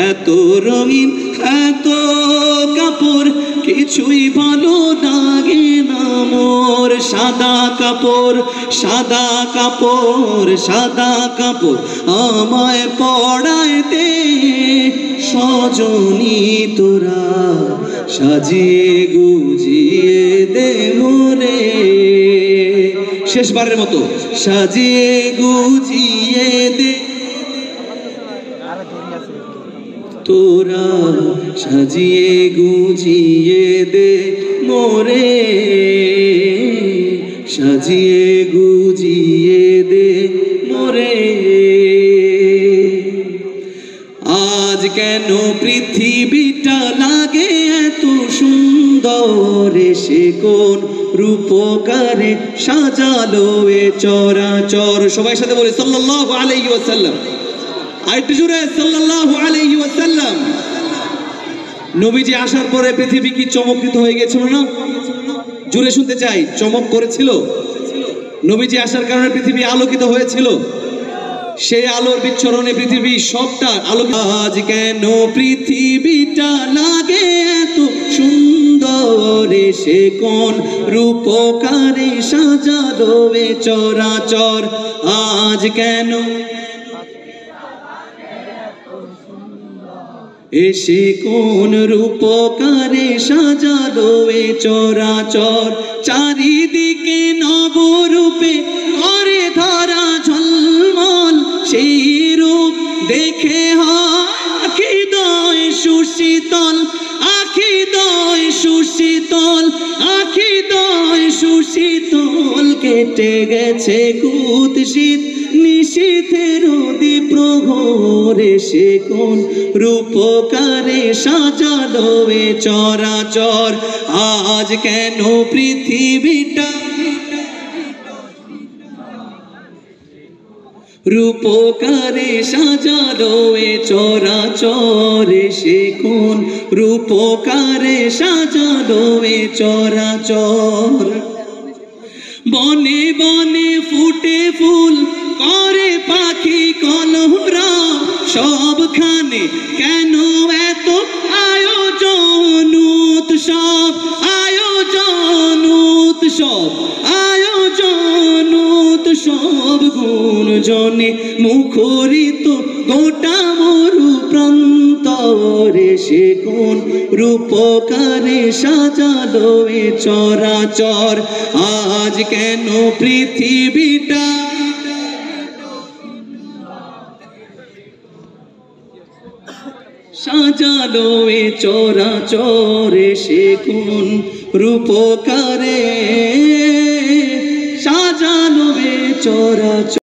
এত রঙিন এত কাপড় কিছুই ভালো লাগে না মোর। সাদা কাপড় সাদা কাপড় সাদা কাপড় আমায় পড়ায় দে সজনী তোরা সাজিয়ে গুজিয়ে দে মোরে। শেষবারের মতো সাজিয়ে গুজিয়ে দে তোরা সাজিয়ে গুজিয়ে দে মোরে, সাজিয়ে গুজিয়ে দে মোরে। আজ কেন পৃথিবীটা লাগে এত সুন্দর, সে কোন রূপকারে সাজালো এ চরাচর। সবাই সাথে বলি সাল্লাল্লাহু আলাইহি ওয়াসাল্লাম। আরেকটু জোরে সাল্লাল্লাহু আলাইহি ওয়াসাল্লাম। নবীজি আসার পরে পৃথিবী কি চমৎকৃত হয়ে গেছিল না? জোরে শুনতে চাই, চমক করেছিল। নবীজি আসার কারণে পৃথিবী আলোকিত হয়েছিল। সেই আলোর বিচ্ছরণে পৃথিবী সবটা আলোকিত। আজ কেন পৃথিবীটা লাগে এত সুন্দর, সে কোন রূপকারে সাজালো এ চরাচর। আজ কেন এসে কোন রূপকারে সাজালো এ চরাচর। চারিদিকে নবরূপে করে ধরা ঝলমল, সেই রূপ দেখে হৃদয় সুশীতল, আখিদয় সুশীতল, আখিদয় সুশীতল। কেটে গেছে কুৎসিত নিশীথের প্রহরে, সে কোন রূপকারে সাজালো এ চরাচর। আজ কেন পৃথিবীটা রূপকারে সাজালো এ চরাচর, সে কোন রূপকারে সাজালো এ চরাচর। বনে বনে ফুটে ফুল করে পাখি কলহরা, সবখানে কেন এত আয়োজন উৎসব, আয়োজন উৎসব, আয়োজন উৎসব। গুঞ্জনে মুখরিত গোটা মরু প্রান্তরে, সে কোন রূপকারে সাজালো এ চরাচর। আজ কেন পৃথিবীটা সাজালো এ চরাচর, সে কোন রূপকারে সাজালো এ চরাচর।